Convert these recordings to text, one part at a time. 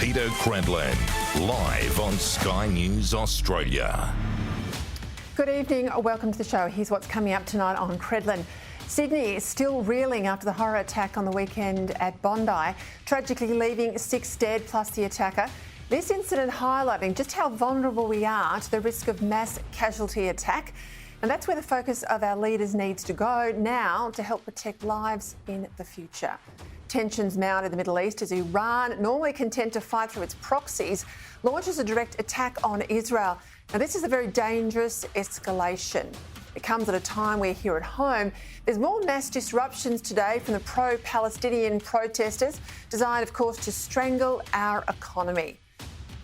Peter Credlin, live on Sky News Australia. Good evening, welcome to the show. Here's what's coming up tonight on Credlin. Sydney is still reeling after the horror attack on the weekend at Bondi, tragically leaving 6 dead plus the attacker. This incident highlighting just how vulnerable we are to the risk of mass casualty attack. And that's where the focus of our leaders needs to go now to help protect lives in the future. Tensions mount in the Middle East as Iran, normally content to fight through its proxies, launches a direct attack on Israel. Now, this is a very dangerous escalation. It comes at a time where here at home, there's more mass disruptions today from the pro-Palestinian protesters, designed, of course, to strangle our economy.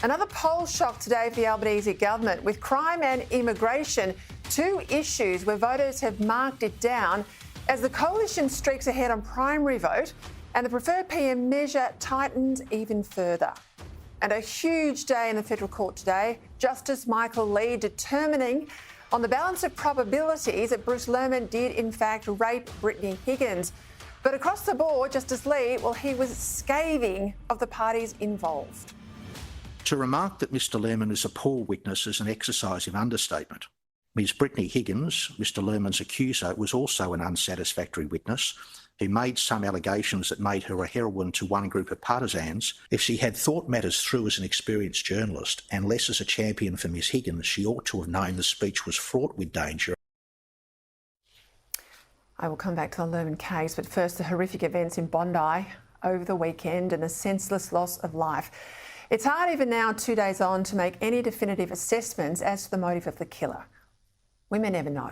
Another poll shock today for the Albanese government, with crime and immigration, two issues where voters have marked it down as the coalition streaks ahead on primary vote and the preferred PM measure tightens even further. And a huge day in the federal court today, Justice Michael Lee determining on the balance of probabilities that Mr Lehrmann did in fact rape Brittany Higgins. But across the board, Justice Lee, well, he was scathing of the parties involved. To remark that Mr Lehrmann is a poor witness is an exercise in understatement. Ms Brittany Higgins, Mr Lehrmann's accuser, was also an unsatisfactory witness who made some allegations that made her a heroine to one group of partisans. If she had thought matters through as an experienced journalist and less as a champion for Ms Higgins, she ought to have known the speech was fraught with danger. I will come back to the Lehrmann case, but first the horrific events in Bondi over the weekend and the senseless loss of life. It's hard even now, 2 days on, to make any definitive assessments as to the motive of the killer. We may never know.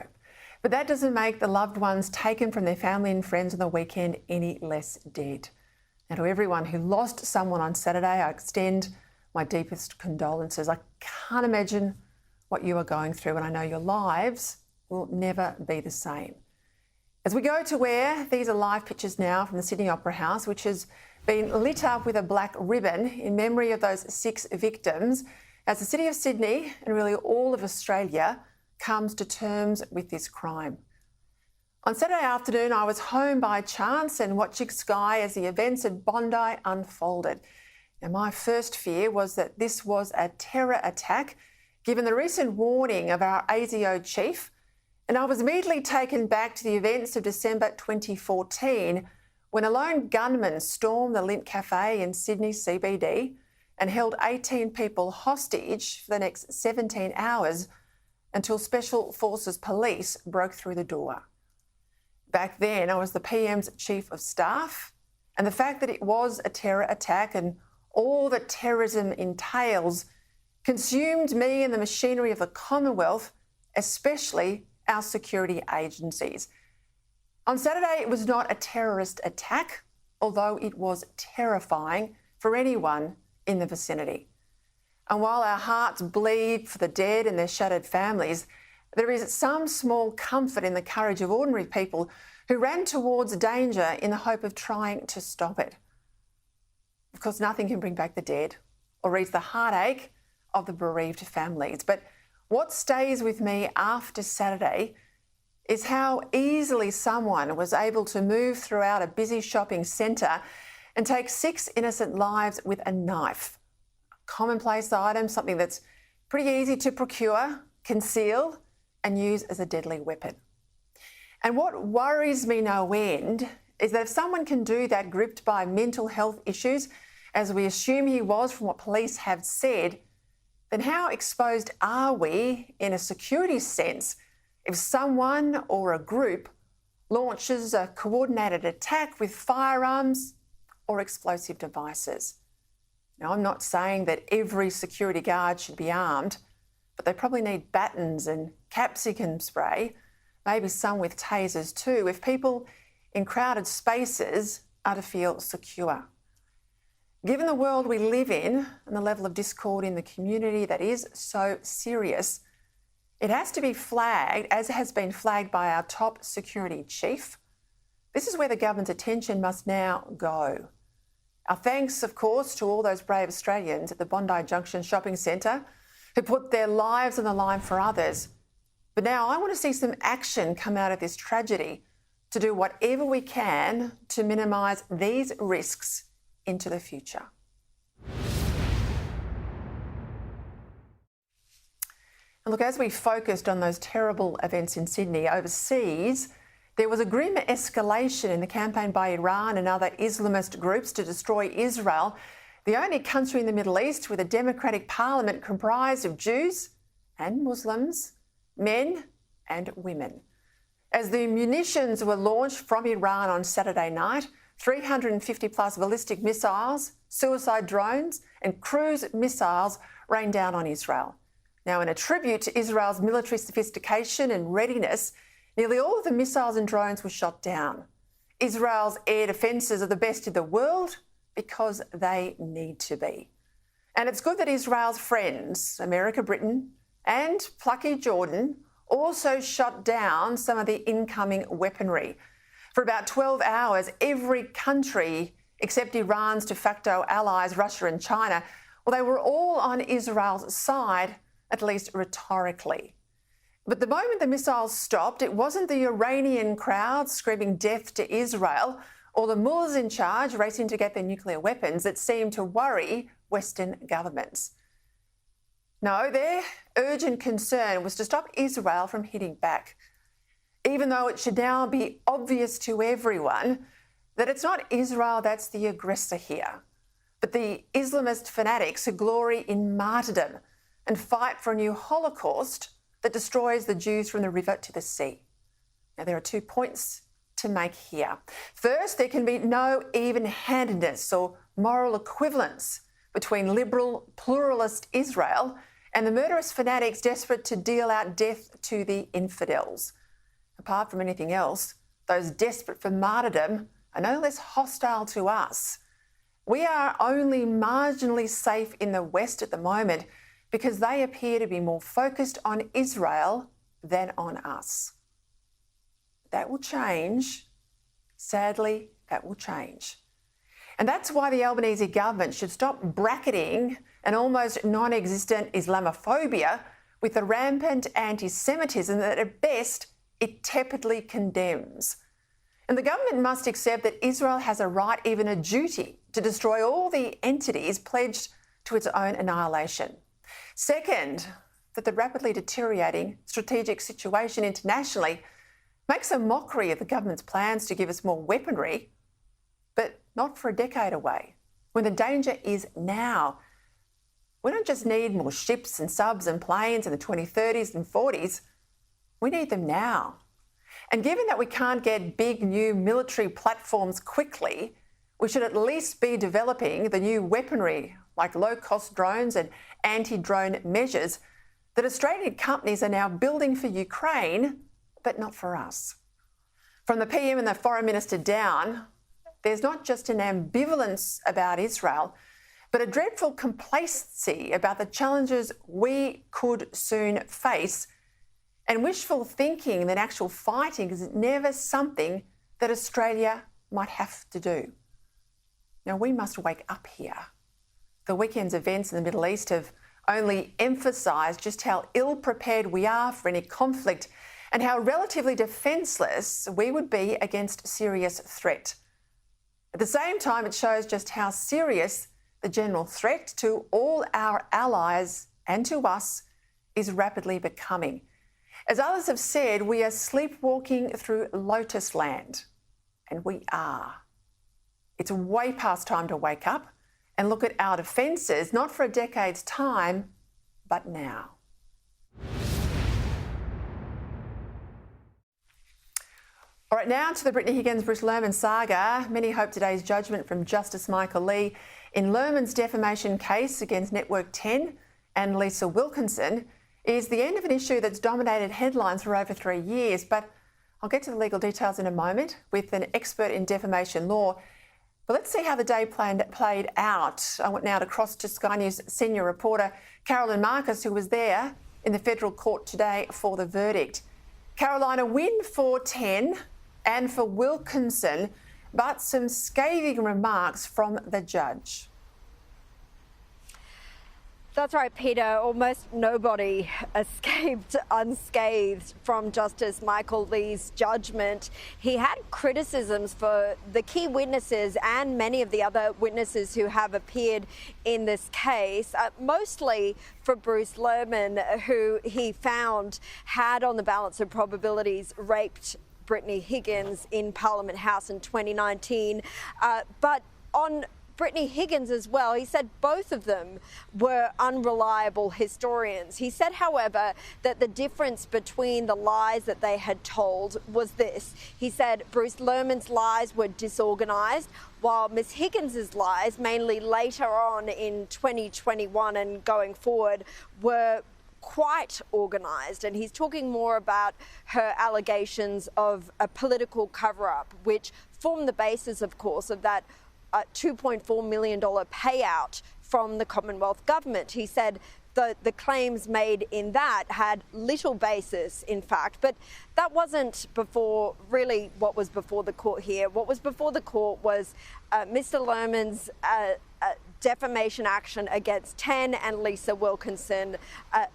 But that doesn't make the loved ones taken from their family and friends on the weekend any less dead. And to everyone who lost someone on Saturday, I extend my deepest condolences. I can't imagine what you are going through, and I know your lives will never be the same. As we go to where these are live pictures now from the Sydney Opera House, which has been lit up with a black ribbon in memory of those 6 victims, as the City of Sydney and really all of Australia comes to terms with this crime. On Saturday afternoon, I was home by chance and watching Sky as the events at Bondi unfolded. And my first fear was that this was a terror attack, given the recent warning of our ASIO chief. And I was immediately taken back to the events of December 2014, when a lone gunman stormed the Lint Cafe in Sydney CBD and held 18 people hostage for the next 17 hours until Special Forces police broke through the door. Back then, I was the PM's Chief of Staff, and the fact that it was a terror attack and all that terrorism entails consumed me and the machinery of the Commonwealth, especially our security agencies. On Saturday, it was not a terrorist attack, although it was terrifying for anyone in the vicinity. And while our hearts bleed for the dead and their shattered families, there is some small comfort in the courage of ordinary people who ran towards danger in the hope of trying to stop it. Of course, nothing can bring back the dead or ease the heartache of the bereaved families. But what stays with me after Saturday is how easily someone was able to move throughout a busy shopping centre and take 6 innocent lives with a knife. A commonplace item, something that's pretty easy to procure, conceal and use as a deadly weapon. And what worries me no end is that if someone can do that gripped by mental health issues, as we assume he was from what police have said, then how exposed are we in a security sense if someone or a group launches a coordinated attack with firearms or explosive devices? Now, I'm not saying that every security guard should be armed, but they probably need batons and capsicum spray, maybe some with tasers too, if people in crowded spaces are to feel secure. Given the world we live in and the level of discord in the community that is so serious, it has to be flagged, as has been flagged by our top security chief. This is where the government's attention must now go. Our thanks, of course, to all those brave Australians at the Bondi Junction Shopping Centre who put their lives on the line for others. But now I want to see some action come out of this tragedy to do whatever we can to minimise these risks into the future. And look, as we focused on those terrible events in Sydney, overseas, there was a grim escalation in the campaign by Iran and other Islamist groups to destroy Israel, the only country in the Middle East with a democratic parliament comprised of Jews and Muslims, men and women. As the munitions were launched from Iran on Saturday night, 350 plus ballistic missiles, suicide drones and cruise missiles rained down on Israel. Now, in a tribute to Israel's military sophistication and readiness, nearly all of the missiles and drones were shot down. Israel's air defences are the best in the world because they need to be. And it's good that Israel's friends, America, Britain and plucky Jordan, also shut down some of the incoming weaponry. For about 12 hours, every country except Iran's de facto allies, Russia and China, well, they were all on Israel's side, at least rhetorically. But the moment the missiles stopped, it wasn't the Iranian crowd screaming death to Israel or the mullahs in charge racing to get their nuclear weapons that seemed to worry Western governments. No, their urgent concern was to stop Israel from hitting back, even though it should now be obvious to everyone that it's not Israel that's the aggressor here, but the Islamist fanatics who glory in martyrdom and fight for a new Holocaust that destroys the Jews from the river to the sea. Now, there are 2 points to make here. First, there can be no even-handedness or moral equivalence between liberal, pluralist Israel and the murderous fanatics desperate to deal out death to the infidels. Apart from anything else, those desperate for martyrdom are no less hostile to us. We are only marginally safe in the West at the moment because they appear to be more focused on Israel than on us. That will change. Sadly, that will change. And that's why the Albanese government should stop bracketing an almost non-existent Islamophobia with the rampant anti-Semitism that at best it tepidly condemns. And the government must accept that Israel has a right, even a duty, to destroy all the entities pledged to its own annihilation. Second, that the rapidly deteriorating strategic situation internationally makes a mockery of the government's plans to give us more weaponry, but not for a decade away, when the danger is now. We don't just need more ships and subs and planes in the 2030s and 40s. We need them now. And given that we can't get big new military platforms quickly, we should at least be developing the new weaponry like low-cost drones and anti-drone measures that Australian companies are now building for Ukraine, but not for us. From the PM and the Foreign Minister down, there's not just an ambivalence about Israel, but a dreadful complacency about the challenges we could soon face, and wishful thinking that actual fighting is never something that Australia might have to do. Now, we must wake up here. The weekend's events in the Middle East have only emphasised just how ill-prepared we are for any conflict and how relatively defenceless we would be against a serious threat. At the same time, it shows just how serious the general threat to all our allies and to us is rapidly becoming. As others have said, we are sleepwalking through lotus land, and we are. It's way past time to wake up and look at our defences, not for a decade's time, but now. All right, now to the Brittany Higgins-Ms Lehrmann saga. Many hope today's judgment from Justice Michael Lee in Lehrmann's defamation case against Network 10 and Lisa Wilkinson is the end of an issue that's dominated headlines for over 3 years. But I'll get to the legal details in a moment with an expert in defamation law. But let's see how the day played out. I want now to cross to Sky News senior reporter Credlin Marcus, who was there in the federal court today for the verdict. Caroline, a win for 10 and for Wilkinson, but some scathing remarks from the judge. That's right, Peter. Almost nobody escaped unscathed from Justice Michael Lee's judgment. He had criticisms for the key witnesses and many of the other witnesses who have appeared in this case, mostly for Bruce Lehrmann, who he found had, on the balance of probabilities, raped Brittany Higgins in Parliament House in 2019. But on Brittany Higgins as well, he said both of them were unreliable historians. He said, however, that the difference between the lies that they had told was this. He said Bruce Lehrmann's lies were disorganised, while Ms Higgins's lies, mainly later on in 2021 and going forward, were quite organised. And he's talking more about her allegations of a political cover-up, which formed the basis, of course, of that $2.4 million payout from the Commonwealth government. He said the claims made in that had little basis, in fact, but that wasn't before really what was before the court here. What was before the court was Mr Lehrmann's defamation action against Ten and Lisa Wilkinson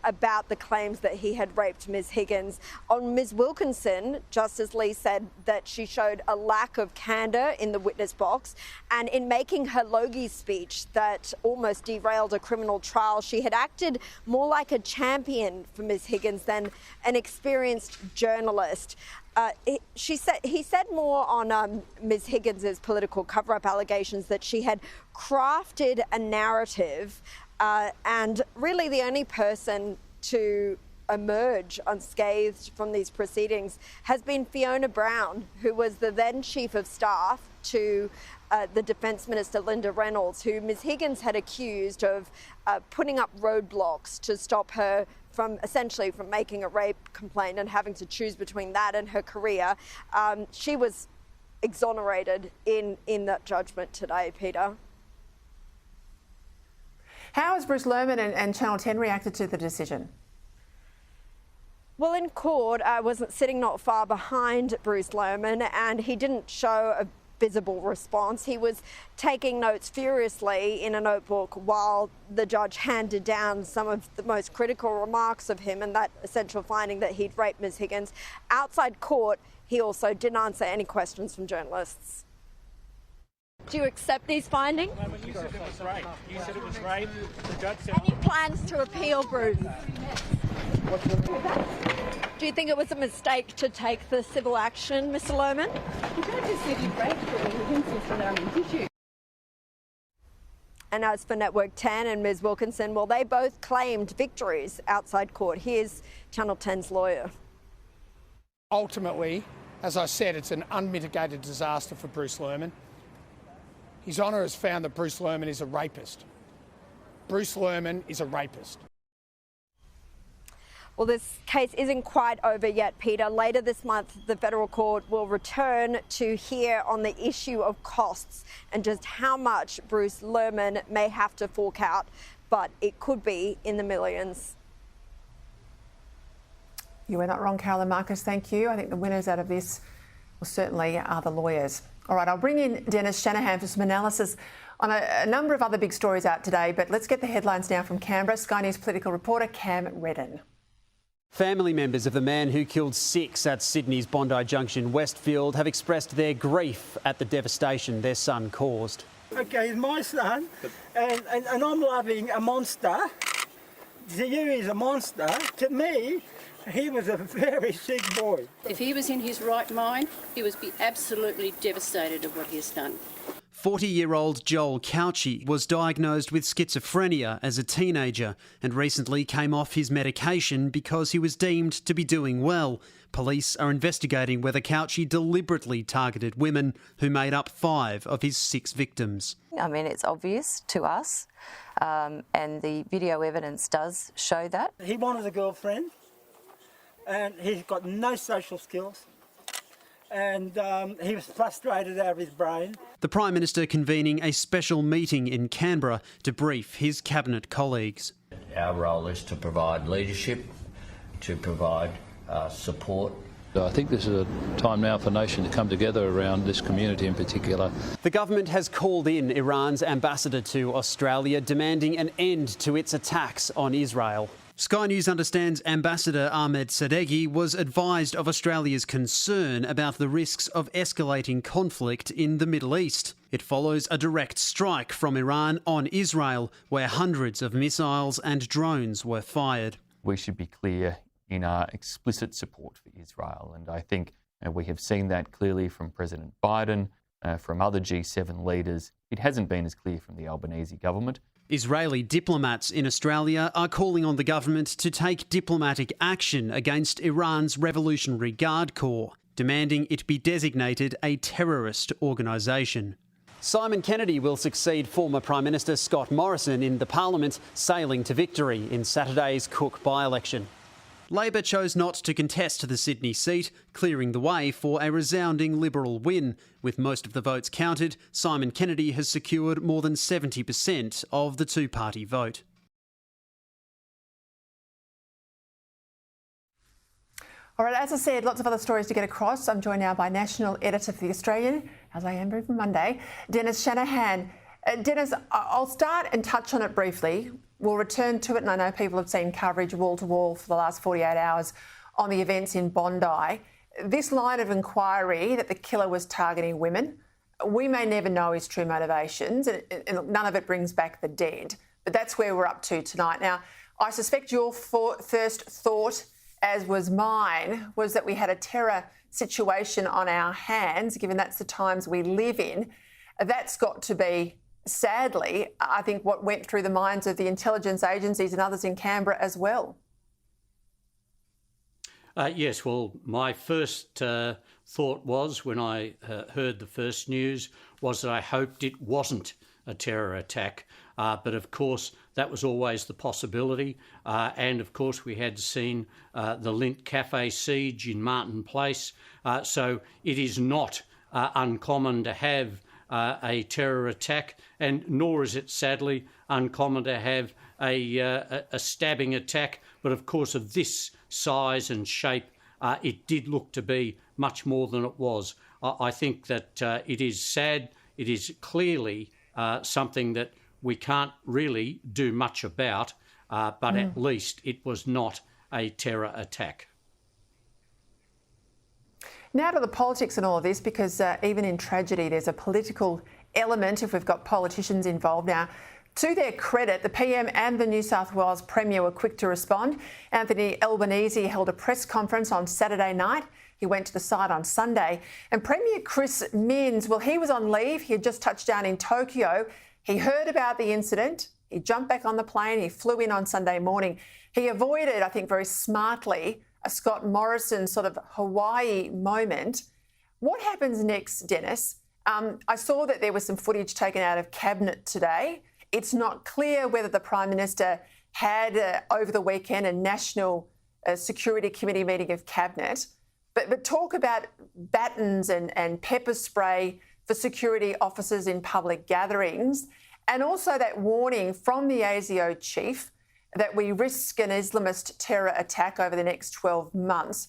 about the claims that he had raped Ms Higgins. On Ms Wilkinson, Justice Lee said that she showed a lack of candour in the witness box, and in making her Logie speech that almost derailed a criminal trial, she had acted more like a champion for Ms Higgins than an experienced journalist. He said more on Ms Higgins's political cover-up allegations that she had crafted a narrative, and really the only person to emerge unscathed from these proceedings has been Fiona Brown, who was the then Chief of Staff to the Defence Minister Linda Reynolds, who Ms Higgins had accused of putting up roadblocks to stop her from making a rape complaint and having to choose between that and her career. She was exonerated in that judgment today, Peter. How has Bruce Lehrmann and Channel 10 reacted to the decision? Well, in court, I wasn't sitting not far behind Bruce Lehrmann, and he didn't show a visible response. He was taking notes furiously in a notebook while the judge handed down some of the most critical remarks of him and that essential finding that he'd raped Ms Higgins. Outside court, he also didn't answer any questions from journalists. Do you accept these findings? No, but you said it was rape. You said it was rape. The judge said... Any plans to appeal, Bruce? Do you think it was a mistake to take the civil action, Mr Lehrmann? The judge has said you raped her with tissue. And as for Network 10 and Ms Wilkinson, well, they both claimed victories outside court. Here's Channel 10's lawyer. Ultimately, as I said, it's an unmitigated disaster for Bruce Lehrmann. His Honour has found that Bruce Lehrmann is a rapist. Bruce Lehrmann is a rapist. Well, this case isn't quite over yet, Peter. Later this month, the federal court will return to hear on the issue of costs and just how much Bruce Lehrmann may have to fork out, but it could be in the millions. You were not wrong, Carolyn Marcus. Thank you. I think the winners out of this will certainly are the lawyers. All right, I'll bring in Dennis Shanahan for some analysis on a number of other big stories out today, but let's get the headlines now from Canberra. Sky News political reporter Cam Redden. Family members of the man who killed 6 at Sydney's Bondi Junction Westfield have expressed their grief at the devastation their son caused. Okay, he's my son, and I'm loving a monster. To you, he's a monster. To me, he was a very sick boy. If he was in his right mind, he would be absolutely devastated at what he has done. 40-year-old Joel Couchy was diagnosed with schizophrenia as a teenager and recently came off his medication because he was deemed to be doing well. Police are investigating whether Couchy deliberately targeted women who made up 5 of his 6 victims. I mean, it's obvious to us, and the video evidence does show that. He wanted a girlfriend, and he's got no social skills. And he was frustrated out of his brain. The Prime Minister convening a special meeting in Canberra to brief his Cabinet colleagues. Our role is to provide leadership, to provide support I think this is a time now for nations to come together around this community in particular. The government has called in Iran's ambassador to Australia, demanding an end to its attacks on Israel. Sky News understands Ambassador Ahmed Sadeghi was advised of Australia's concern about the risks of escalating conflict in the Middle East. It follows a direct strike from Iran on Israel, where hundreds of missiles and drones were fired. We should be clear in our explicit support for Israel, and I think we have seen that clearly from President Biden, from other G7 leaders. It hasn't been as clear from the Albanese government. Israeli diplomats in Australia are calling on the government to take diplomatic action against Iran's Revolutionary Guard Corps, demanding it be designated a terrorist organisation. Simon Kennedy will succeed former Prime Minister Scott Morrison in the Parliament, sailing to victory in Saturday's Cook by-election. Labor chose not to contest the Sydney seat, clearing the way for a resounding Liberal win. With most of the votes counted, Simon Kennedy has secured more than 70% of the two-party vote. All right, as I said, lots of other stories to get across. I'm joined now by National Editor for The Australian, as I am every Monday, Dennis Shanahan. Dennis, I'll start and touch on it briefly. We'll return to it, and I know people have seen coverage wall to wall for the last 48 hours on the events in Bondi. This line of inquiry that the killer was targeting women, we may never know his true motivations, and none of it brings back the dead. But that's where we're up to tonight. Now, I suspect your first thought, as was mine, was that we had a terror situation on our hands, given that's the times we live in. That's got to be, sadly, I think, what went through the minds of the intelligence agencies and others in Canberra as well. Yes, well, my first thought was, when I heard the first news, was that I hoped it wasn't a terror attack. But of course, that was always the possibility. And of course, we had seen the Lindt Cafe siege in Martin Place. So it is not uncommon to have a terror attack, and nor is it sadly uncommon to have a stabbing attack. But of course, of this size and shape, it did look to be much more than it was. I think that it is sad. It is clearly something that we can't really do much about, but at least it was not a terror attack. Now to the politics and all of this, because even in tragedy, there's a political element if we've got politicians involved. Now, to their credit, the PM and the New South Wales Premier were quick to respond. Anthony Albanese held a press conference on Saturday night. He went to the site on Sunday. And Premier Chris Minns, well, he was on leave. He had just touched down in Tokyo. He heard about the incident. He jumped back on the plane. He flew in on Sunday morning. He avoided, I think very smartly, a Scott Morrison sort of Hawaii moment. What happens next, Dennis? I saw that there was some footage taken out of Cabinet today. It's not clear whether the Prime Minister had, over the weekend, a National Security Committee meeting of Cabinet. But talk about batons and pepper spray for security officers in public gatherings, and also that warning from the ASIO chief that we risk an Islamist terror attack over the next 12 months.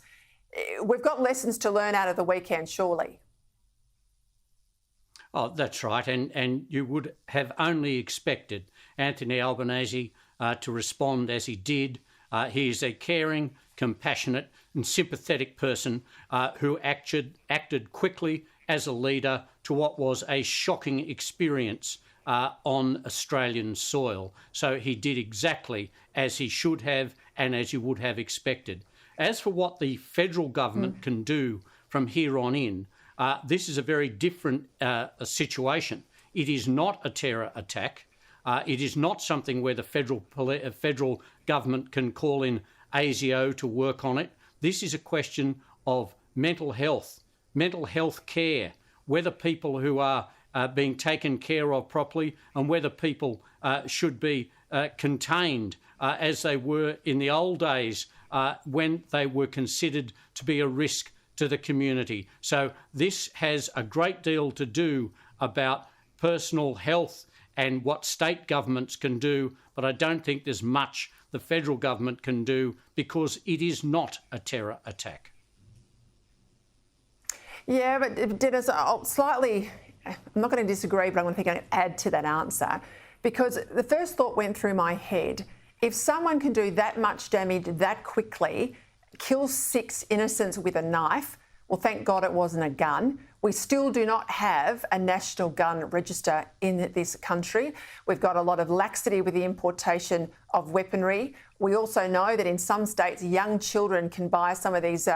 We've got lessons to learn out of the weekend, surely. Oh, that's right. And you would have only expected Anthony Albanese to respond as he did. He is a caring, compassionate and sympathetic person who acted quickly as a leader to what was a shocking experience on Australian soil. So he did exactly as he should have and as you would have expected. As for what the federal government can do from here on in, this is a very different situation. It is not a terror attack. It is not something where the federal government can call in ASIO to work on it. This is a question of mental health care, whether people who are being taken care of properly and whether people should be contained as they were in the old days when they were considered to be a risk to the community. So this has a great deal to do about personal health and what state governments can do, but I don't think there's much the federal government can do because it is not a terror attack. Yeah, but Dennis, I'm not going to disagree, but I'm going to add to that answer, because the first thought went through my head. If someone can do that much damage that quickly, kill 6 innocents with a knife, well, thank God it wasn't a gun. We still do not have a national gun register in this country. We've got a lot of laxity with the importation of weaponry. We also know that in some states, young children can buy some of these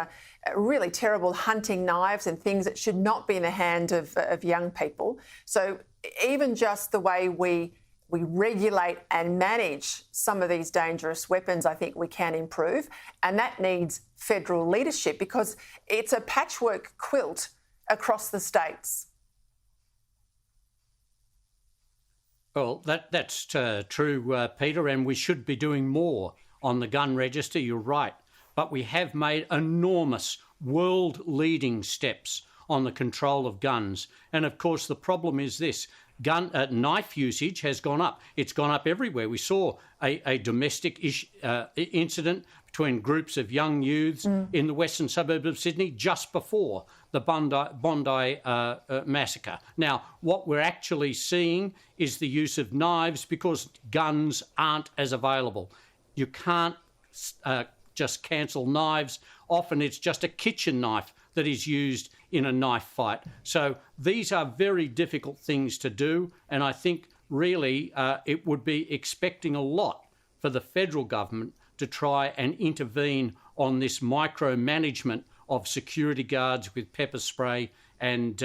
really terrible hunting knives and things that should not be in the hand of young people. So even just the way we regulate and manage some of these dangerous weapons, I think we can improve. And that needs federal leadership, because it's a patchwork quilt across the states. Well, that's true, Peter, and we should be doing more on the gun register, you're right. But we have made enormous world-leading steps on the control of guns. And of course, the problem is this. Knife usage has gone up. It's gone up everywhere. We saw a domestic incident between groups of young youths in the western suburb of Sydney just before the Bondi massacre. Now, what we're actually seeing is the use of knives because guns aren't as available. You can't just cancel knives. Often it's just a kitchen knife that is used in a knife fight. So these are very difficult things to do, and I think really it would be expecting a lot for the federal government to try and intervene on this micromanagement of security guards with pepper spray and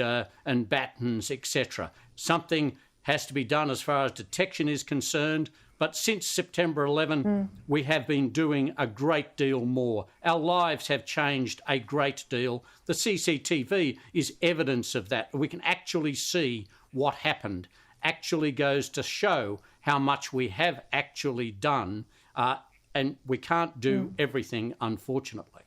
batons, etc. Something has to be done as far as detection is concerned. But since September 11, we have been doing a great deal more. Our lives have changed a great deal. The CCTV is evidence of that. We can actually see what happened. Actually goes to show how much we have actually done, and we can't do everything, unfortunately.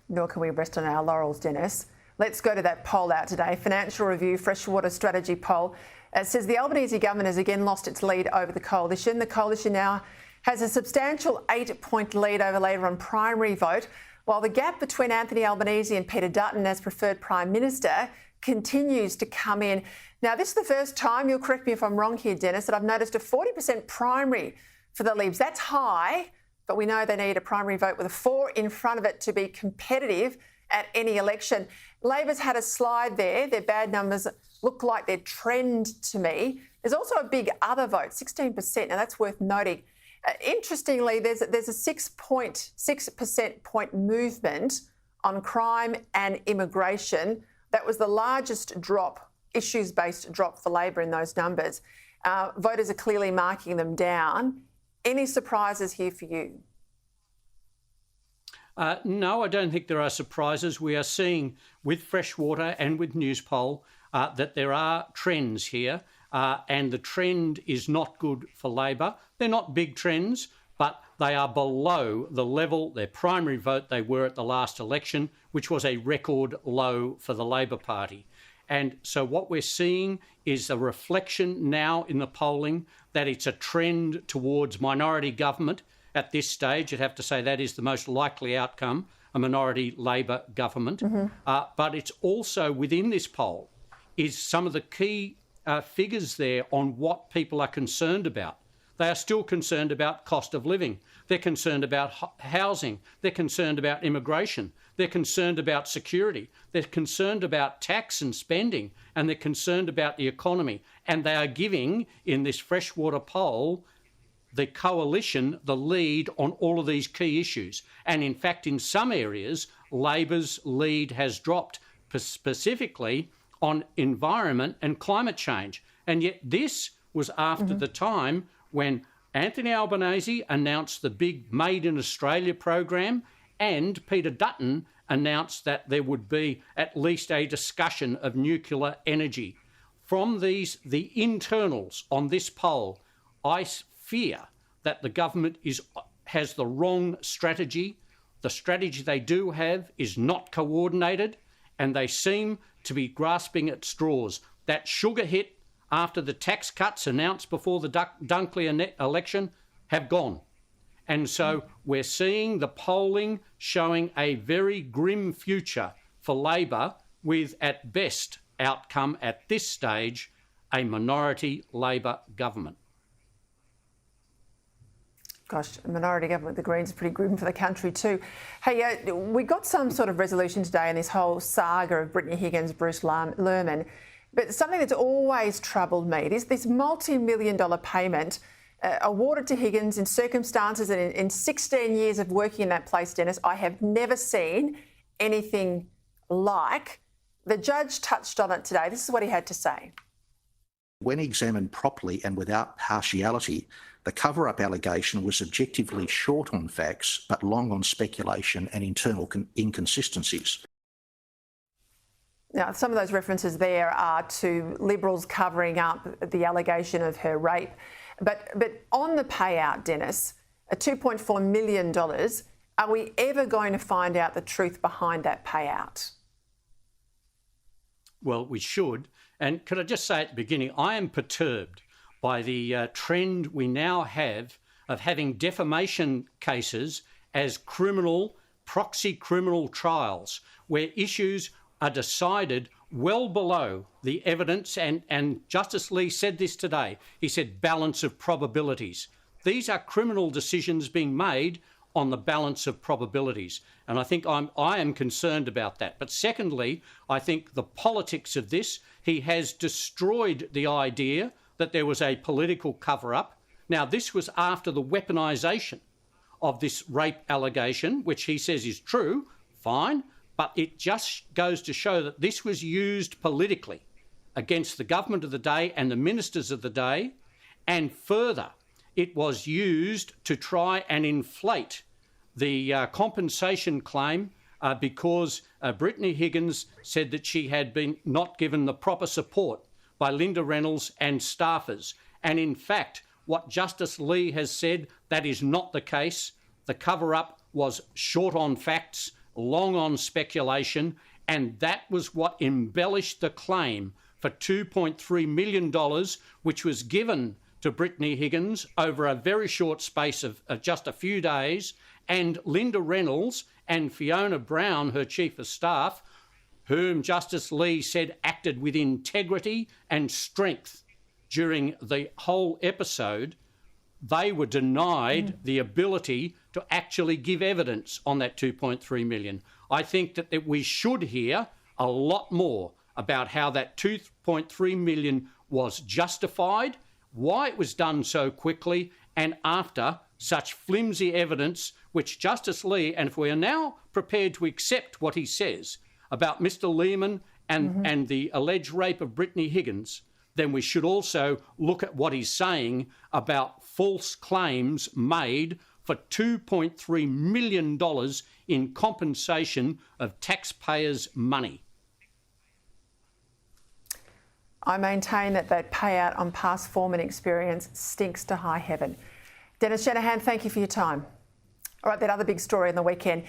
Nor can we rest on our laurels, Dennis. Let's go to that poll out today. Financial Review Freshwater Strategy poll. It says the Albanese government has again lost its lead over the coalition. The coalition now has a substantial 8-point lead over Labor on primary vote, while the gap between Anthony Albanese and Peter Dutton as preferred Prime Minister continues to come in. Now, this is the first time, you'll correct me if I'm wrong here, Dennis, that I've noticed a 40% primary for the Libs. That's high, but we know they need a primary vote with a 4 in front of it to be competitive at any election. Labor's had a slide there. Their bad numbers look like their trend to me. There's also a big other vote, 16%. Now, that's worth noting. Interestingly, there's a 6% point movement on crime and immigration. That was the largest drop, issues-based drop for Labor in those numbers. Voters are clearly marking them down. Any surprises here for you? No, I don't think there are surprises. We are seeing with Freshwater and with Newspoll that there are trends here, and the trend is not good for Labor. They're not big trends, but they are below the level, their primary vote they were at the last election, which was a record low for the Labor Party. And so what we're seeing is a reflection now in the polling that it's a trend towards minority government. At this stage, you'd have to say that is the most likely outcome, a minority Labor government. But it's also within this poll is some of the key figures there on what people are concerned about. They are still concerned about cost of living. They're concerned about housing. They're concerned about immigration. They're concerned about security. They're concerned about tax and spending, and they're concerned about the economy. And they are giving, in this Freshwater poll, the coalition the lead on all of these key issues. And in fact, in some areas, Labor's lead has dropped, specifically on environment and climate change. And yet this was after the time when Anthony Albanese announced the big Made in Australia program, and Peter Dutton announced that there would be at least a discussion of nuclear energy. From the internals on this poll, I fear that the government has the wrong strategy. The strategy they do have is not coordinated, and they seem to be grasping at straws. That sugar hit after the tax cuts announced before the Dunkley election have gone. And so we're seeing the polling showing a very grim future for Labor with, at best, outcome at this stage, a minority Labor government. Gosh, a minority government, the Greens, is pretty grim for the country too. Hey, we got some sort of resolution today in this whole saga of Brittany Higgins, Bruce Lehrmann, but something that's always troubled me, this multi-million-dollar payment awarded to Higgins in circumstances and in 16 years of working in that place, Dennis, I have never seen anything like. The judge touched on it today. This is what he had to say. When examined properly and without partiality, the cover-up allegation was objectively short on facts but long on speculation and internal inconsistencies. Now, some of those references there are to Liberals covering up the allegation of her rape. But on the payout, Dennis, $2.4 million, are we ever going to find out the truth behind that payout? Well, we should. And could I just say at the beginning, I am perturbed by the trend we now have of having defamation cases as criminal, proxy criminal trials, where issues are decided well below the evidence. And Justice Lee said this today. He said balance of probabilities. These are criminal decisions being made on the balance of probabilities. And I think I am concerned about that. But secondly, I think the politics of this, he has destroyed the idea that there was a political cover-up. Now, this was after the weaponisation of this rape allegation, which he says is true, fine, but it just goes to show that this was used politically against the government of the day and the ministers of the day, and further, it was used to try and inflate the compensation claim because Brittany Higgins said that she had been not given the proper support by Linda Reynolds and staffers. And in fact, what Justice Lee has said, that is not the case. The cover-up was short on facts, long on speculation, and that was what embellished the claim for $2.3 million, which was given to Brittany Higgins over a very short space of just a few days, and Linda Reynolds and Fiona Brown, her chief of staff, whom Justice Lee said acted with integrity and strength during the whole episode, they were denied the ability to actually give evidence on that $2.3 million. I think that we should hear a lot more about how that $2.3 million was justified, why it was done so quickly, and after such flimsy evidence, which Justice Lee, and if we are now prepared to accept what he says about Mr Lehrmann and the alleged rape of Brittany Higgins, then we should also look at what he's saying about false claims made for $2.3 million in compensation of taxpayers' money. I maintain that payout on past form and experience stinks to high heaven. Dennis Shanahan, thank you for your time. All right, that other big story on the weekend.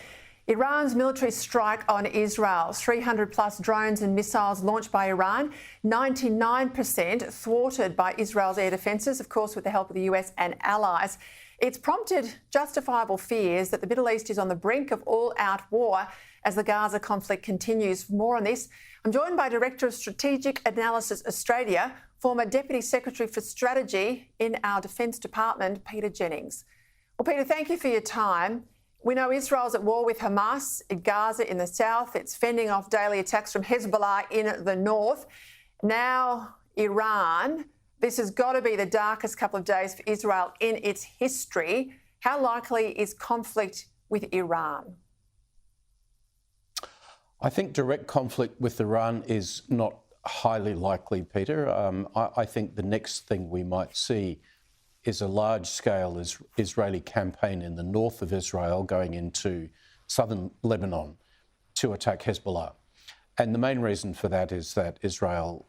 Iran's military strike on Israel, 300 plus drones and missiles launched by Iran, 99% thwarted by Israel's air defences, of course with the help of the US and allies. It's prompted justifiable fears that the Middle East is on the brink of all-out war as the Gaza conflict continues. For more on this, I'm joined by Director of Strategic Analysis Australia, former Deputy Secretary for Strategy in our Defence Department, Peter Jennings. Well, Peter, thank you for your time. We know Israel's at war with Hamas in Gaza in the south. It's fending off daily attacks from Hezbollah in the north. Now, Iran. This has got to be the darkest couple of days for Israel in its history. How likely is conflict with Iran? I think direct conflict with Iran is not highly likely, Peter. I think the next thing we might see is a large-scale Israeli campaign in the north of Israel going into southern Lebanon to attack Hezbollah. And the main reason for that is that Israel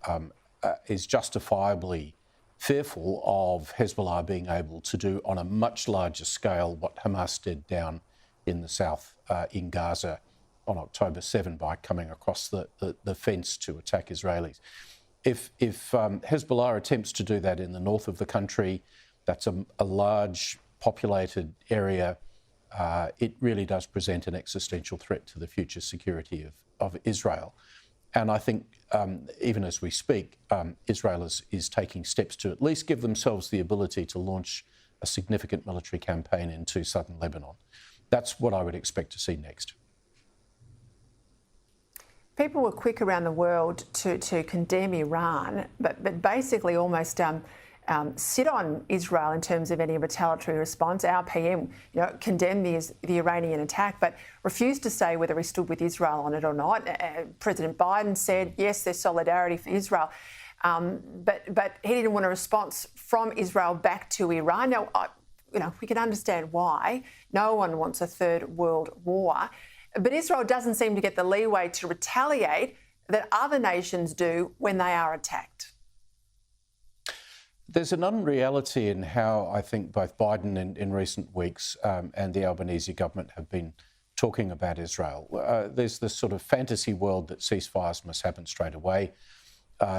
is justifiably fearful of Hezbollah being able to do on a much larger scale what Hamas did down in the south in Gaza on October 7 by coming across the fence to attack Israelis. If Hezbollah attempts to do that in the north of the country, that's a large populated area, it really does present an existential threat to the future security of Israel. And I think even as we speak, Israel is taking steps to at least give themselves the ability to launch a significant military campaign into southern Lebanon. That's what I would expect to see next. People were quick around the world to condemn Iran, but basically almost sit on Israel in terms of any retaliatory response. Our PM, condemned the Iranian attack, but refused to say whether he stood with Israel on it or not. President Biden said, yes, there's solidarity for Israel, but he didn't want a response from Israel back to Iran. Now, we can understand why. No one wants a third world war, but Israel doesn't seem to get the leeway to retaliate that other nations do when they are attacked. There's an unreality in how I think both Biden in recent weeks and the Albanese government have been talking about Israel. There's this sort of fantasy world that ceasefires must happen straight away.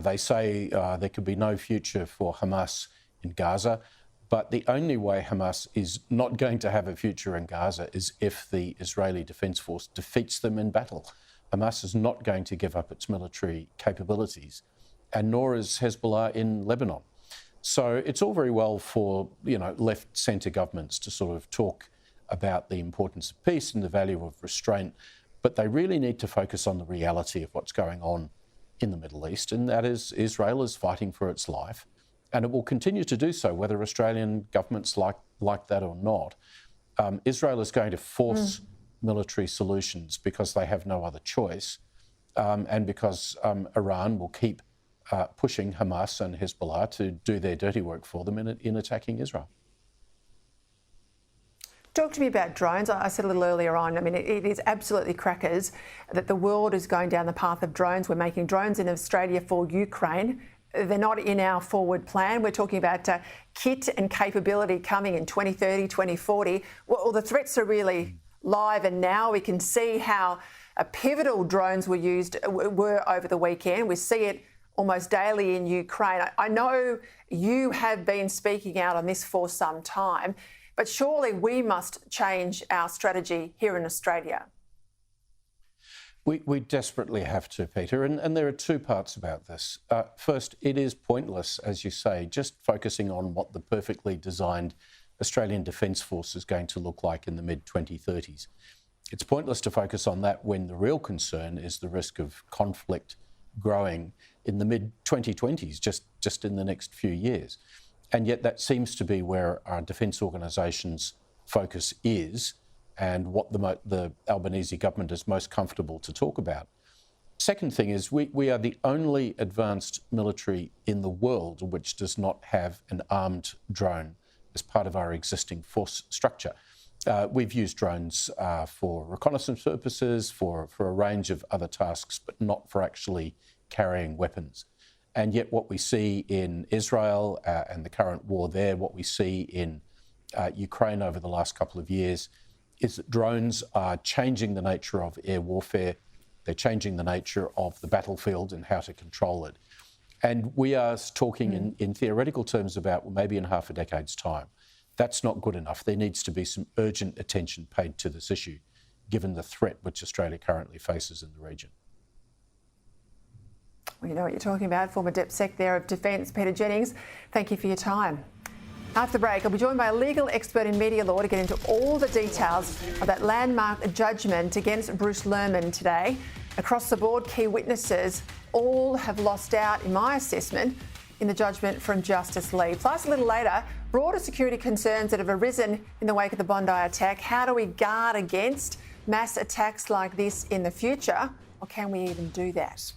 They say there could be no future for Hamas in Gaza, but the only way Hamas is not going to have a future in Gaza is if the Israeli Defence Force defeats them in battle. Hamas is not going to give up its military capabilities, and nor is Hezbollah in Lebanon. So it's all very well for, left-centre governments to sort of talk about the importance of peace and the value of restraint, but they really need to focus on the reality of what's going on in the Middle East, and that is Israel is fighting for its life, and it will continue to do so, whether Australian governments like that or not. Israel is going to force military solutions because they have no other choice, and because Iran will keep pushing Hamas and Hezbollah to do their dirty work for them in attacking Israel. Talk to me about drones. I said a little earlier on, it is absolutely crackers that the world is going down the path of drones. We're making drones in Australia for Ukraine. They're not in our forward plan. We're talking about kit and capability coming in 2030, 2040. Well, the threats are really live, and now we can see how pivotal drones were over the weekend. We see it almost daily in Ukraine. I know you have been speaking out on this for some time, but surely we must change our strategy here in Australia. We desperately have to, Peter, and there are two parts about this. First, it is pointless, as you say, just focusing on what the perfectly designed Australian Defence Force is going to look like in the mid-2030s. It's pointless to focus on that when the real concern is the risk of conflict growing in the mid-2020s, just in the next few years. And yet that seems to be where our defence organisations' focus is and what the Albanese government is most comfortable to talk about. Second thing is we are the only advanced military in the world which does not have an armed drone as part of our existing force structure. We've used drones for reconnaissance purposes, for a range of other tasks, but not for actually carrying weapons. And yet what we see in Israel and the current war there, what we see in Ukraine over the last couple of years, is that drones are changing the nature of air warfare. They're changing the nature of the battlefield and how to control it. And we are talking in theoretical terms about, well, maybe in half a decade's time. That's not good enough. There needs to be some urgent attention paid to this issue, given the threat which Australia currently faces in the region. Well, you know what you're talking about. Former DepSec there of Defence, Peter Jennings, thank you for your time. After the break, I'll be joined by a legal expert in media law to get into all the details of that landmark judgment against Bruce Lehrmann today. Across the board, key witnesses all have lost out, in my assessment, in the judgment from Justice Lee. Plus, a little later, broader security concerns that have arisen in the wake of the Bondi attack. How do we guard against mass attacks like this in the future? Or can we even do that?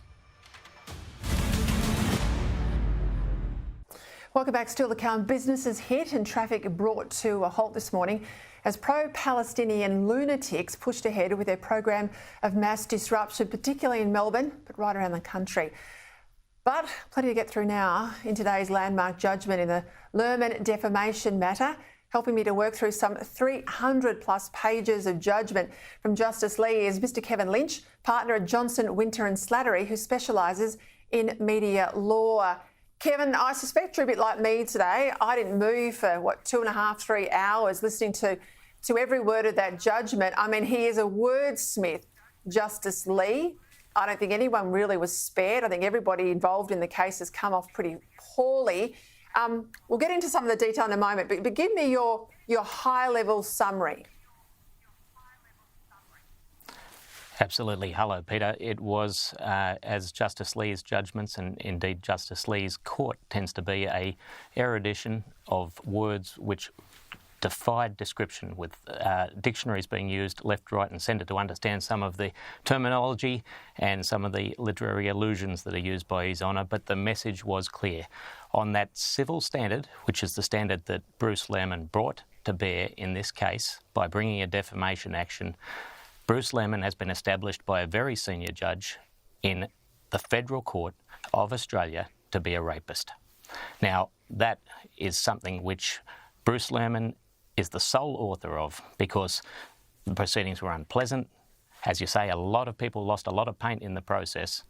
Welcome back. Still to come, businesses hit and traffic brought to a halt this morning as pro-Palestinian lunatics pushed ahead with their program of mass disruption, particularly in Melbourne, but right around the country. But plenty to get through now in today's landmark judgment in the Lehrmann defamation matter. Helping me to work through some 300 plus pages of judgment from Justice Lee is Mr Kevin Lynch, partner at Johnson, Winter and Slattery, who specialises in media law. Kevin, I suspect you're a bit like me today. I didn't move for, 2.5, 3 hours listening to every word of that judgment. I mean, he is a wordsmith, Justice Lee. I don't think anyone really was spared. I think everybody involved in the case has come off pretty poorly. We'll get into some of the detail in a moment, but give me your high-level summary. Absolutely. Hello, Peter. It was, as Justice Lee's judgments, and indeed Justice Lee's court tends to be, a erudition of words which defied description, with dictionaries being used left, right and centre to understand some of the terminology and some of the literary allusions that are used by His Honour, but the message was clear. On that civil standard, which is the standard that Bruce Lehrmann brought to bear in this case by bringing a defamation action, Bruce Lehrmann has been established by a very senior judge in the Federal Court of Australia to be a rapist. Now, that is something which Bruce Lehrmann is the sole author of, because the proceedings were unpleasant. As you say, a lot of people lost a lot of paint in the process.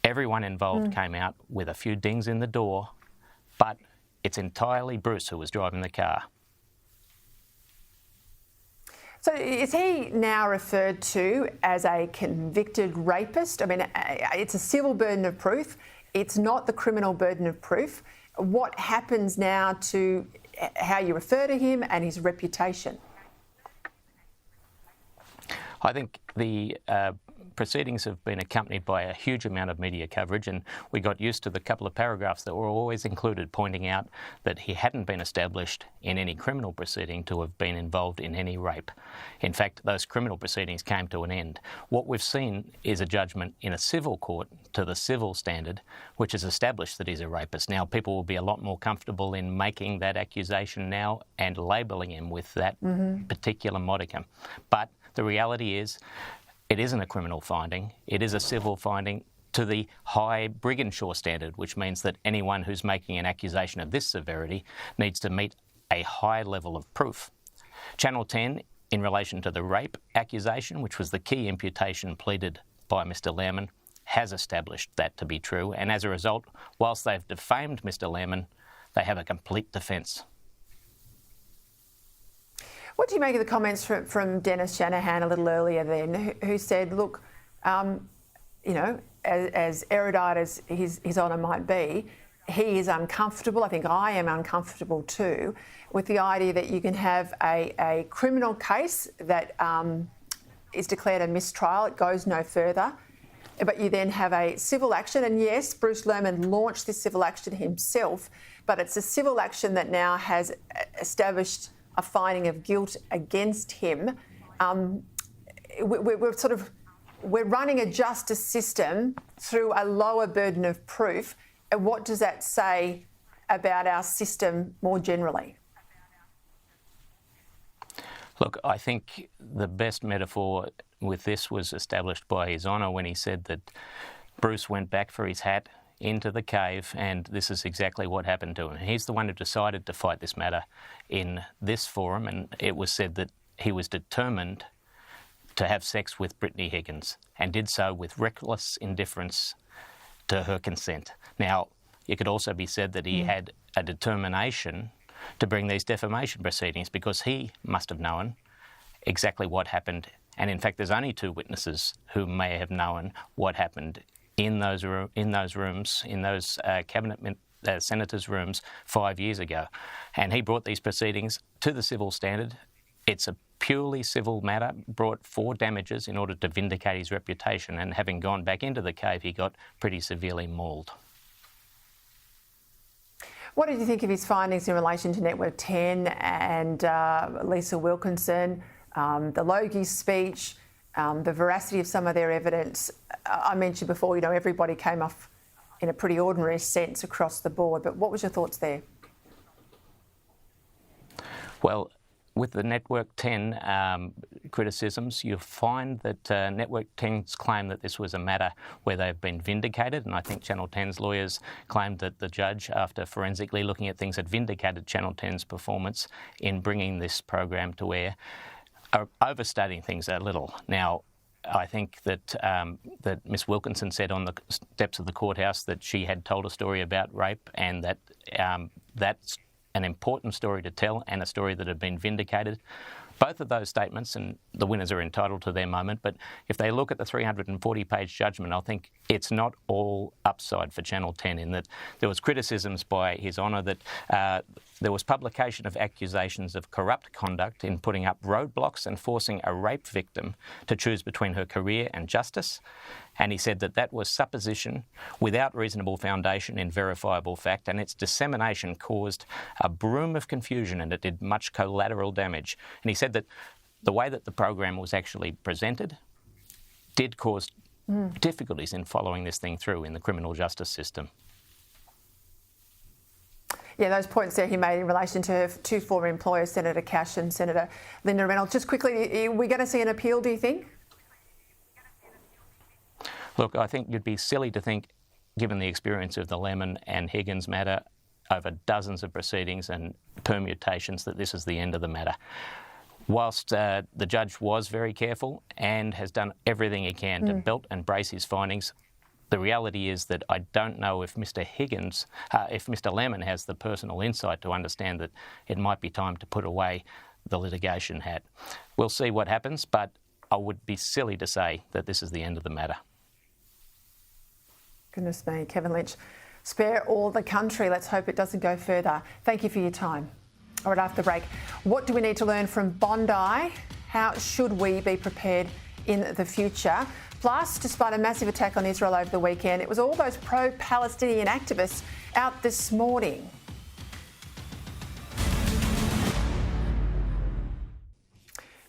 Everyone involved came out with a few dings in the door, but it's entirely Bruce who was driving the car. So is he now referred to as a convicted rapist? I mean, it's a civil burden of proof. It's not the criminal burden of proof. What happens now to how you refer to him and his reputation? I think the proceedings have been accompanied by a huge amount of media coverage, and we got used to the couple of paragraphs that were always included pointing out that he hadn't been established in any criminal proceeding to have been involved in any rape. In fact, those criminal proceedings came to an end. What we've seen is a judgment in a civil court to the civil standard, which has established that he's a rapist. Now, people will be a lot more comfortable in making that accusation now and labelling him with that particular modicum. But the reality is, it isn't a criminal finding, it is a civil finding to the high Briginshaw standard, which means that anyone who's making an accusation of this severity needs to meet a high level of proof. Channel 10, in relation to the rape accusation, which was the key imputation pleaded by Mr Lehrmann, has established that to be true, and as a result, whilst they've defamed Mr Lehrmann, they have a complete defence. What do you make of the comments from Dennis Shanahan a little earlier then, who said, look, you know, as erudite as his honour might be, he is uncomfortable, I think I am uncomfortable too, with the idea that you can have a criminal case that is declared a mistrial, it goes no further, but you then have a civil action, and yes, Bruce Lehrmann launched this civil action himself, but it's a civil action that now has established a finding of guilt against him. We're running a justice system through a lower burden of proof. And what does that say about our system more generally? Look, I think the best metaphor with this was established by His Honour when he said that Bruce went back for his hat into the cave, and this is exactly what happened to him. He's the one who decided to fight this matter in this forum, and it was said that he was determined to have sex with Brittany Higgins and did so with reckless indifference to her consent. Now, it could also be said that he had a determination to bring these defamation proceedings because he must have known exactly what happened, and in fact there's only 2 witnesses who may have known what happened in those rooms, in those cabinet senators' rooms 5 years ago. And he brought these proceedings to the civil standard. It's a purely civil matter, brought for damages in order to vindicate his reputation, and having gone back into the cave, he got pretty severely mauled. What did you think of his findings in relation to Network 10 and Lisa Wilkinson, the Logie speech, the veracity of some of their evidence? I mentioned before, you know, everybody came off in a pretty ordinary sense across the board, but what was your thoughts there? Well, with the Network 10 criticisms, you'll find that Network 10's claim that this was a matter where they've been vindicated, and I think Channel 10's lawyers claimed that the judge, after forensically looking at things, had vindicated Channel 10's performance in bringing this program to air, are overstating things a little. Now, I think that that Miss Wilkinson said on the steps of the courthouse that she had told a story about rape, and that that's an important story to tell and a story that had been vindicated. Both of those statements, and the winners are entitled to their moment, but if they look at the 340-page judgment, I think it's not all upside for Channel 10 in that there was criticisms by His Honour that there was publication of accusations of corrupt conduct in putting up roadblocks and forcing a rape victim to choose between her career and justice. And he said that that was supposition without reasonable foundation in verifiable fact, and its dissemination caused a broom of confusion and it did much collateral damage. And he said that the way that the program was actually presented did cause difficulties in following this thing through in the criminal justice system. Yeah, those points there he made in relation to her two former employers, Senator Cash and Senator Linda Reynolds. Just quickly, are we going to see an appeal, do you think? Look, I think you'd be silly to think, given the experience of the Lehrmann and Higgins matter over dozens of proceedings and permutations, that this is the end of the matter. Whilst the judge was very careful and has done everything he can to belt and brace his findings, the reality is that I don't know if Mr Higgins, if Mr Lehrmann has the personal insight to understand that it might be time to put away the litigation hat. We'll see what happens, but I would be silly to say that this is the end of the matter. Goodness me, Kevin Lynch. Spare all the country. Let's hope it doesn't go further. Thank you for your time. All right, after the break, what do we need to learn from Bondi? How should we be prepared in the future? Plus, despite a massive attack on Israel over the weekend, it was all those pro-Palestinian activists out this morning.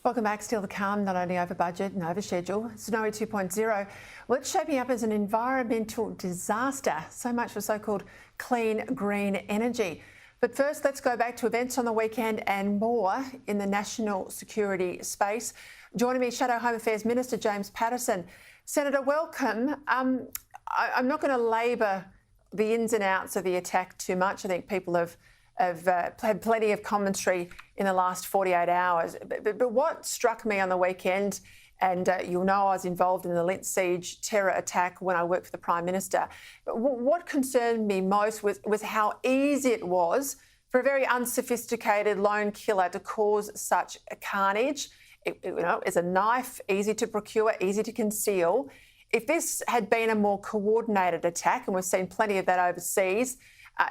Welcome back. Still to come, not only over budget and over schedule, Snowy 2.0. Well, it's shaping up as an environmental disaster. So much for so-called clean, green energy. But first, let's go back to events on the weekend and more in the national security space. Joining me, Shadow Home Affairs Minister James Paterson. Senator, welcome. I'm not going to labour the ins and outs of the attack too much. I think people have had plenty of commentary in the last 48 hours. But what struck me on the weekend, and you'll know I was involved in the Lint Siege terror attack when I worked for the Prime Minister. What concerned me most was how easy it was for a very unsophisticated lone killer to cause such a carnage. It's a knife, easy to procure, easy to conceal. If this had been a more coordinated attack, and we've seen plenty of that overseas,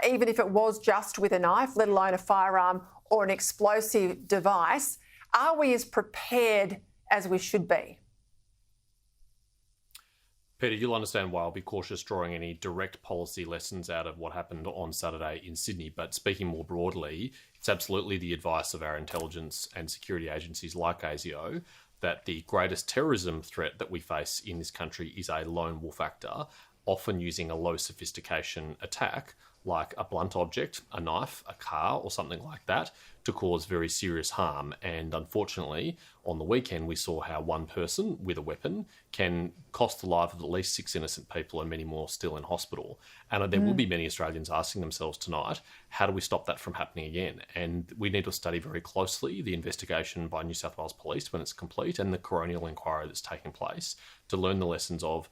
even if it was just with a knife, let alone a firearm or an explosive device, are we as prepared as we should be? Peter, you'll understand why I'll be cautious drawing any direct policy lessons out of what happened on Saturday in Sydney. But speaking more broadly, it's absolutely the advice of our intelligence and security agencies like ASIO that the greatest terrorism threat that we face in this country is a lone wolf actor, often using a low sophistication attack like a blunt object, a knife, a car, or something like that, to cause very serious harm. And unfortunately, on the weekend, we saw how one person with a weapon can cost the life of at least 6 innocent people and many more still in hospital. And there will be many Australians asking themselves tonight, how do we stop that from happening again? And we need to study very closely the investigation by New South Wales Police when it's complete and the coronial inquiry that's taking place to learn the lessons of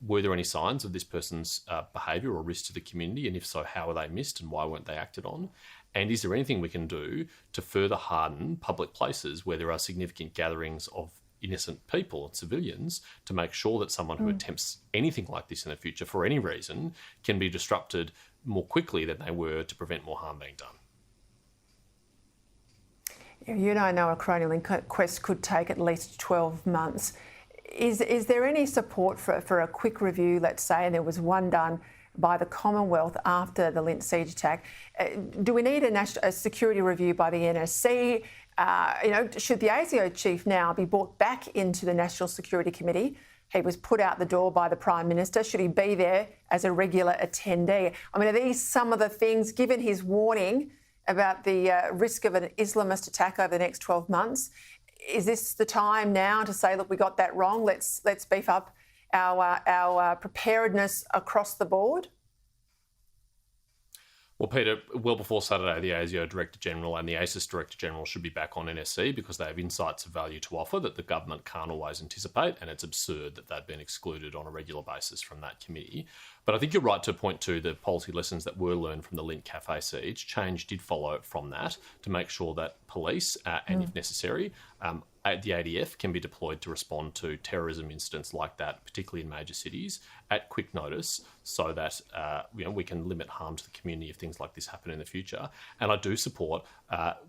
were there any signs of this person's behaviour or risk to the community? And if so, how were they missed and why weren't they acted on? And is there anything we can do to further harden public places where there are significant gatherings of innocent people and civilians to make sure that someone who attempts anything like this in the future for any reason can be disrupted more quickly than they were to prevent more harm being done? You and I know a coronial inquest could take at least 12 months. Is there any support for a quick review, let's say, and there was one done by the Commonwealth after the Lint Siege attack? Do we need a security review by the NSC? Should the ASIO chief now be brought back into the National Security Committee? He was put out the door by the Prime Minister. Should he be there as a regular attendee? I mean, are these some of the things, given his warning about the risk of an Islamist attack over the next 12 months, is this the time now to say, look, we got that wrong, let's beef up our preparedness across the board? Well, Peter, well before Saturday, the ASIO Director General and the ASIS Director General should be back on NSC because they have insights of value to offer that the government can't always anticipate, and it's absurd that they've been excluded on a regular basis from that committee. But I think you're right to point to the policy lessons that were learned from the Lint Cafe siege. Change did follow from that to make sure that police, and if necessary, the ADF can be deployed to respond to terrorism incidents like that, particularly in major cities, at quick notice, so that we can limit harm to the community if things like this happen in the future. And I do support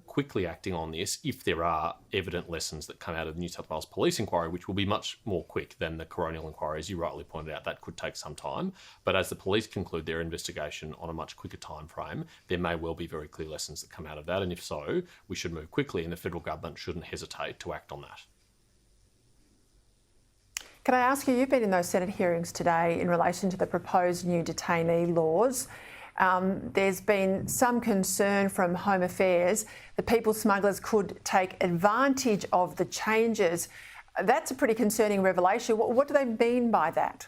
quickly acting on this if there are evident lessons that come out of the New South Wales Police inquiry, which will be much more quick than the coronial inquiry, as you rightly pointed out. That could take some time. But as the police conclude their investigation on a much quicker time frame, there may well be very clear lessons that come out of that. And if so, we should move quickly, and the federal government shouldn't hesitate to act on that. Can I ask you, you've been in those Senate hearings today in relation to the proposed new detainee laws. There's been some concern from Home Affairs that people smugglers could take advantage of the changes. That's a pretty concerning revelation. What do they mean by that?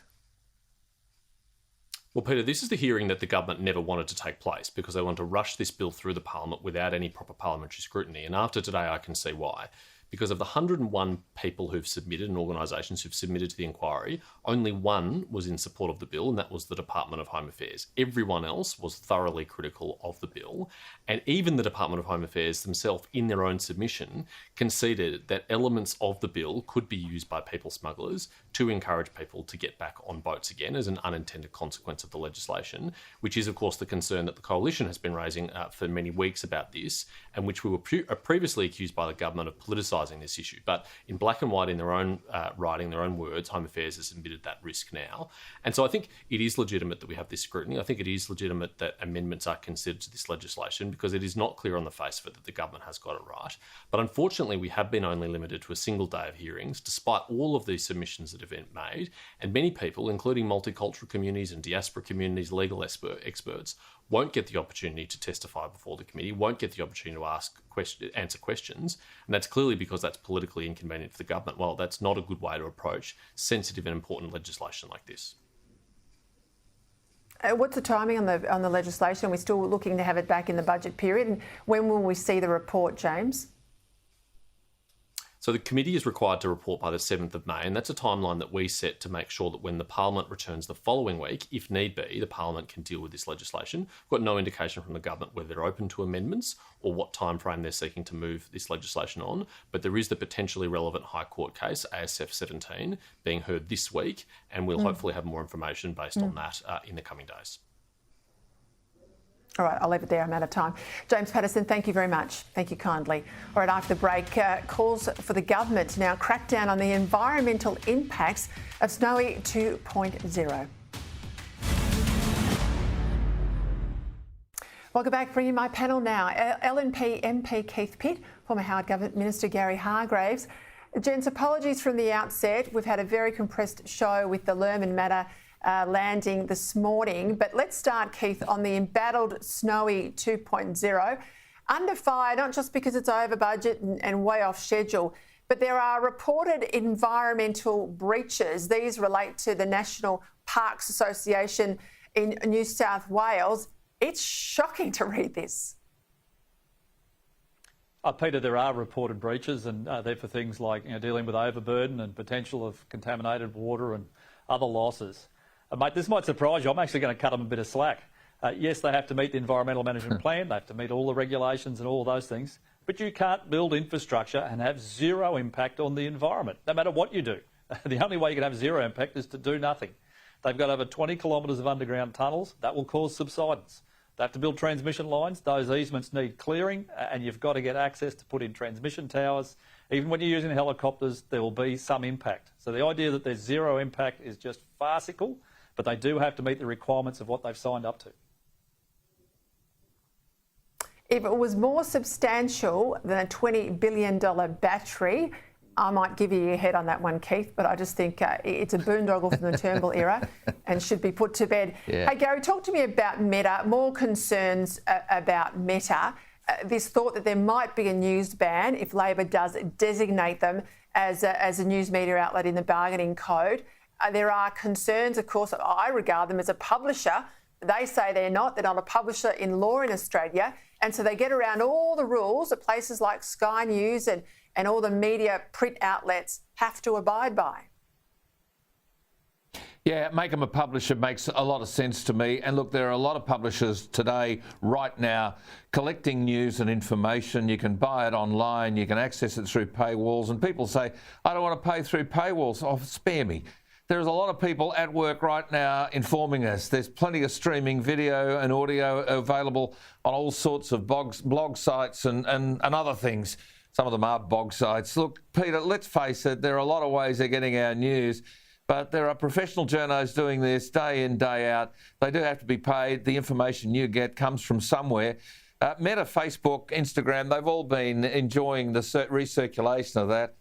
Well, Peter, this is the hearing that the government never wanted to take place because they want to rush this bill through the parliament without any proper parliamentary scrutiny. And after today, I can see why. Because of the 101 people who've submitted and organisations who've submitted to the inquiry, only one was in support of the bill, and that was the Department of Home Affairs. Everyone else was thoroughly critical of the bill, and even the Department of Home Affairs themselves, in their own submission, conceded that elements of the bill could be used by people smugglers to encourage people to get back on boats again as an unintended consequence of the legislation, which is, of course, the concern that the Coalition has been raising for many weeks about this, and which we were previously accused by the government of politicising this issue. But in black and white, in their own writing, their own words, Home Affairs has admitted that risk now. And so I think it is legitimate that we have this scrutiny. I think it is legitimate that amendments are considered to this legislation because it is not clear on the face of it that the government has got it right. But unfortunately, we have been only limited to a single day of hearings, despite all of these submissions that have been made. And many people, including multicultural communities and diaspora communities, legal experts, won't get the opportunity to testify before the committee, won't get the opportunity to answer questions, and that's clearly because that's politically inconvenient for the government. Well, that's not a good way to approach sensitive and important legislation like this. What's the timing on the legislation? We're still looking to have it back in the budget period, and when will we see the report, James? So the committee is required to report by the 7th of May, and that's a timeline that we set to make sure that when the Parliament returns the following week, if need be, the Parliament can deal with this legislation. We've got no indication from the government whether they're open to amendments or what time frame they're seeking to move this legislation on, but there is the potentially relevant High Court case, ASF 17, being heard this week, and we'll hopefully have more information based on that in the coming days. All right, I'll leave it there. I'm out of time. James Paterson, thank you very much. Thank you kindly. All right, after the break, calls for the government to now crack down on the environmental impacts of Snowy 2.0. Welcome back. Bringing my panel now. LNP MP Keith Pitt, former Howard Government Minister Gary Hargreaves. Gents, apologies from the outset. We've had a very compressed show with the Lehrmann matter landing this morning. But let's start, Keith, on the embattled Snowy 2.0. Under fire, not just because it's over budget and way off schedule, but there are reported environmental breaches. These relate to the National Parks Association in New South Wales. It's shocking to read this. Peter, there are reported breaches, and they're for things like dealing with overburden and potential of contaminated water and other losses. Mate, this might surprise you. I'm actually going to cut them a bit of slack. Yes, they have to meet the Environmental Management Plan. They have to meet all the regulations and all those things. But you can't build infrastructure and have zero impact on the environment, no matter what you do. The only way you can have zero impact is to do nothing. They've got over 20 kilometres of underground tunnels. That will cause subsidence. They have to build transmission lines. Those easements need clearing, and you've got to get access to put in transmission towers. Even when you're using helicopters, there will be some impact. So the idea that there's zero impact is just farcical, but they do have to meet the requirements of what they've signed up to. If it was more substantial than a $20 billion battery, I might give you your head on that one, Keith, but I just think it's a boondoggle from the Turnbull era and should be put to bed. Yeah. Hey, Gary, talk to me about Meta, more concerns about Meta. This thought that there might be a news ban if Labor does designate them as a news media outlet in the bargaining code. There are concerns, of course, I regard them as a publisher, They say they're not a publisher in law in Australia, and so they get around all the rules that places like Sky News and all the media print outlets have to abide by. Yeah, make them a publisher makes a lot of sense to me. And look, there are a lot of publishers today, right now, collecting news and information. You can buy it online, you can access it through paywalls. And people say, I don't want to pay through paywalls. Oh, spare me. There's a lot of people at work right now informing us. There's plenty of streaming video and audio available on all sorts of blog sites and other things. Some of them are bog sites. Look, Peter, let's face it, there are a lot of ways they're getting our news. But there are professional journos doing this day in, day out. They do have to be paid. The information you get comes from somewhere. Meta, Facebook, Instagram, they've all been enjoying the recirculation of that.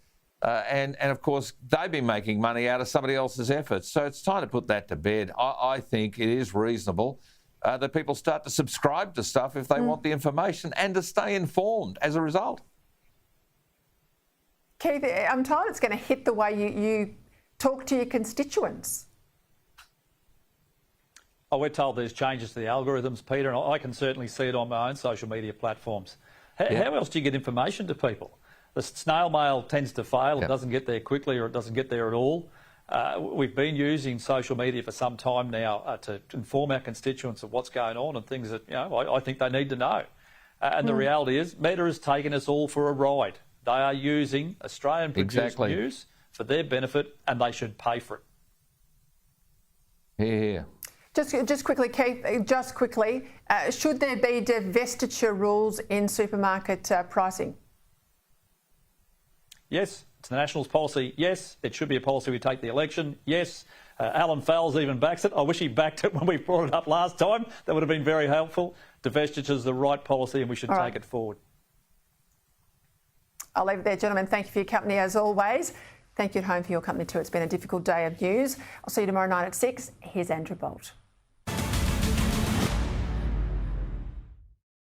And of course, they've been making money out of somebody else's efforts. So it's time to put that to bed. I think it is reasonable that people start to subscribe to stuff if they want the information and to stay informed as a result. Keith, I'm told it's going to hit the way you talk to your constituents. Oh, we're told there's changes to the algorithms, Peter, and I can certainly see it on my own social media platforms. How else do you get information to people? The snail mail tends to fail. It doesn't get there quickly, or it doesn't get there at all. We've been using social media for some time now to inform our constituents of what's going on and things that I think they need to know. And the reality is, Meta has taken us all for a ride. They are using Australian-produced news for their benefit, and they should pay for it. Yeah. Just quickly, Keith, should there be divestiture rules in supermarket pricing? Yes, it's the Nationals policy. Yes, it should be a policy we take the election. Yes, Alan Fowles even backs it. I wish he backed it when we brought it up last time. That would have been very helpful. Divestiture is the right policy, and we should take it forward. I'll leave it there, gentlemen. Thank you for your company as always. Thank you at home for your company too. It's been a difficult day of news. I'll see you tomorrow night at 6. Here's Andrew Bolt.